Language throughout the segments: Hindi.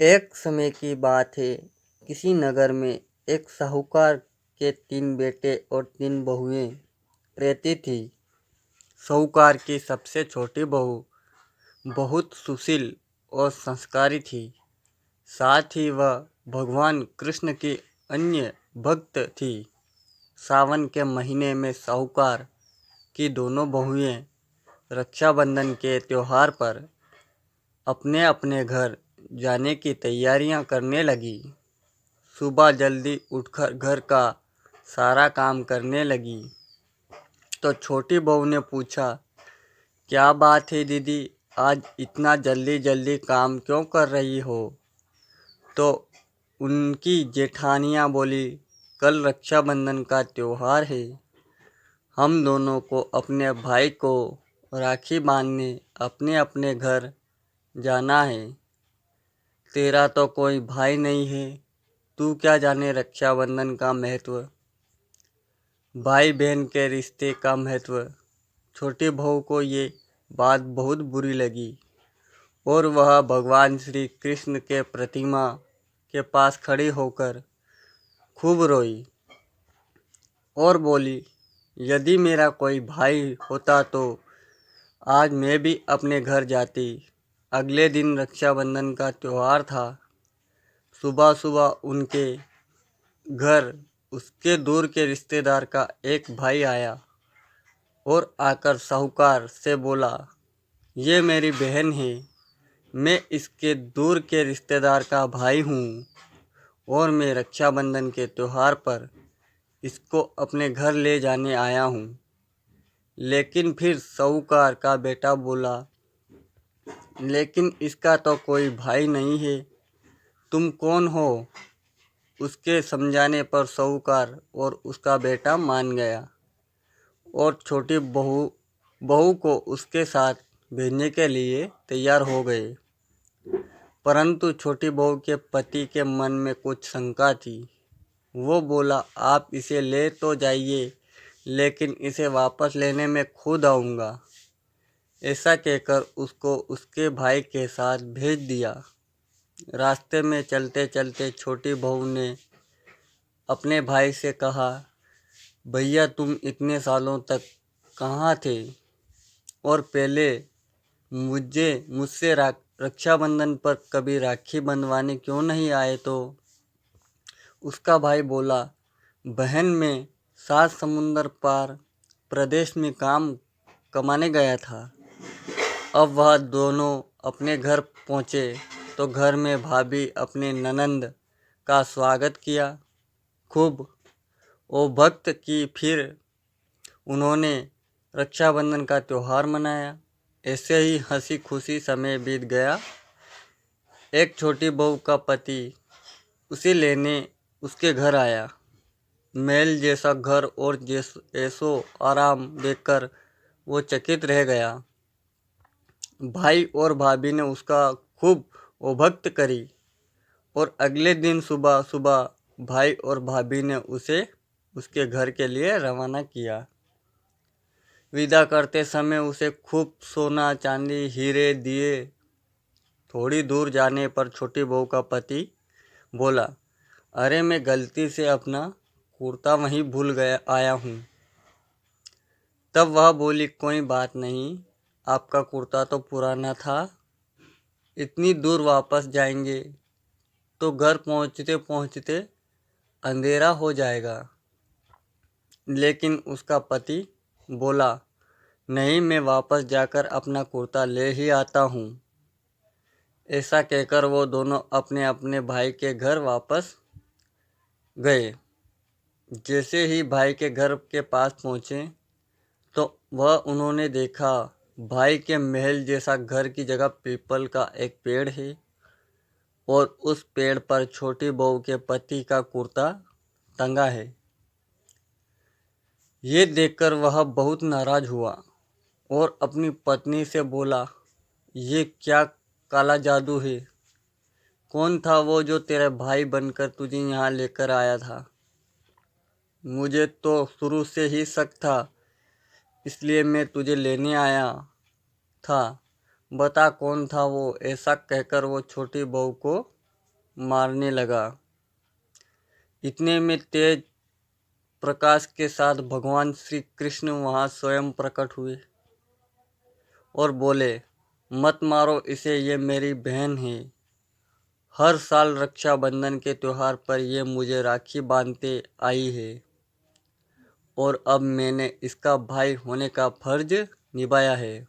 एक समय की बात है। किसी नगर में एक साहूकार के 3 बेटे और 3 बहुएं रहती थी। साहूकार की सबसे छोटी बहू बहुत सुशील और संस्कारी थी। साथ ही वह भगवान कृष्ण की अन्य भक्त थी। सावन के महीने में साहूकार की दोनों बहुएं रक्षाबंधन के त्योहार पर अपने अपने घर जाने की तैयारियां करने लगी। सुबह जल्दी उठकर घर का सारा काम करने लगी तो छोटी बहू ने पूछा, क्या बात है दीदी, आज इतना जल्दी जल्दी काम क्यों कर रही हो? तो उनकी जेठानियाँ बोली, कल रक्षाबंधन का त्योहार है। हम दोनों को अपने भाई को राखी बांधने अपने अपने घर जाना है। तेरा तो कोई भाई नहीं है, तू क्या जाने रक्षाबंधन का महत्व, भाई बहन के रिश्ते का महत्व। छोटी बहू को ये बात बहुत बुरी लगी और वह भगवान श्री कृष्ण के प्रतिमा के पास खड़ी होकर खूब रोई और बोली, यदि मेरा कोई भाई होता तो आज मैं भी अपने घर जाती। अगले दिन रक्षाबंधन का त्योहार था। सुबह सुबह उनके घर उसके दूर के रिश्तेदार का एक भाई आया और आकर साहूकार से बोला, ये मेरी बहन है, मैं इसके दूर के रिश्तेदार का भाई हूँ और मैं रक्षाबंधन के त्योहार पर इसको अपने घर ले जाने आया हूँ। लेकिन फिर साहूकार का बेटा बोला, लेकिन इसका तो कोई भाई नहीं है, तुम कौन हो? उसके समझाने पर साहूकार और उसका बेटा मान गया और छोटी बहू को उसके साथ भेजने के लिए तैयार हो गए। परंतु छोटी बहू के पति के मन में कुछ शंका थी। वो बोला, आप इसे ले तो जाइए, लेकिन इसे वापस लेने में खुद आऊँगा। ऐसा कहकर उसको उसके भाई के साथ भेज दिया। रास्ते में चलते चलते छोटी बहू ने अपने भाई से कहा, भैया तुम इतने सालों तक कहाँ थे और पहले मुझसे रक्षाबंधन पर कभी राखी बंधवाने क्यों नहीं आए? तो उसका भाई बोला, बहन मैं 7 समुंदर पार प्रदेश में काम कमाने गया था। अब वह दोनों अपने घर पहुँचे तो घर में भाभी अपने ननंद का स्वागत किया, खूब वो भक्त की। फिर उन्होंने रक्षाबंधन का त्योहार मनाया। ऐसे ही हंसी खुशी समय बीत गया। एक छोटी बहू का पति उसे लेने उसके घर आया। महल जैसा घर और ऐसो आराम देखकर वो चकित रह गया। भाई और भाभी ने उसका खूब ओभक्त करी और अगले दिन सुबह सुबह भाई और भाभी ने उसे उसके घर के लिए रवाना किया। विदा करते समय उसे खूब सोना चांदी हीरे दिए। थोड़ी दूर जाने पर छोटी बहू का पति बोला, अरे मैं गलती से अपना कुर्ता वहीं भूल गया आया हूँ। तब वह बोली, कोई बात नहीं, आपका कुर्ता तो पुराना था, इतनी दूर वापस जाएंगे तो घर पहुँचते पहुँचते अंधेरा हो जाएगा। लेकिन उसका पति बोला, नहीं, मैं वापस जाकर अपना कुर्ता ले ही आता हूँ। ऐसा कहकर वो दोनों अपने अपने भाई के घर वापस गए। जैसे ही भाई के घर के पास पहुँचे तो वह उन्होंने देखा, भाई के महल जैसा घर की जगह पीपल का एक पेड़ है और उस पेड़ पर छोटी बहू के पति का कुर्ता टंगा है। ये देखकर वह बहुत नाराज हुआ और अपनी पत्नी से बोला, ये क्या काला जादू है? कौन था वो जो तेरा भाई बनकर तुझे यहाँ लेकर आया था? मुझे तो शुरू से ही शक था, इसलिए मैं तुझे लेने आया था। बता कौन था वो? ऐसा कहकर वो छोटी बहू को मारने लगा। इतने में तेज प्रकाश के साथ भगवान श्री कृष्ण वहां स्वयं प्रकट हुए और बोले, मत मारो इसे, ये मेरी बहन है। हर साल रक्षाबंधन के त्योहार पर ये मुझे राखी बांधते आई है और अब मैंने इसका भाई होने का फर्ज निभाया है।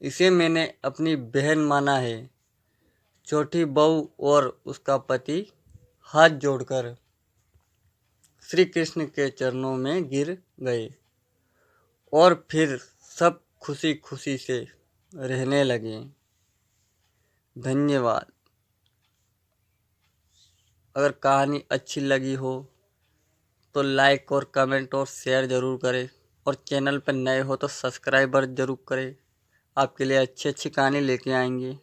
इसे मैंने अपनी बहन माना है। छोटी बहू और उसका पति हाथ जोड़कर श्री कृष्ण के चरणों में गिर गए और फिर सब खुशी खुशी से रहने लगे। धन्यवाद। अगर कहानी अच्छी लगी हो तो लाइक और कमेंट और शेयर ज़रूर करें और चैनल पर नए हो तो सब्सक्राइबर ज़रूर करें। आपके लिए अच्छी अच्छी कहानी लेके आएंगे।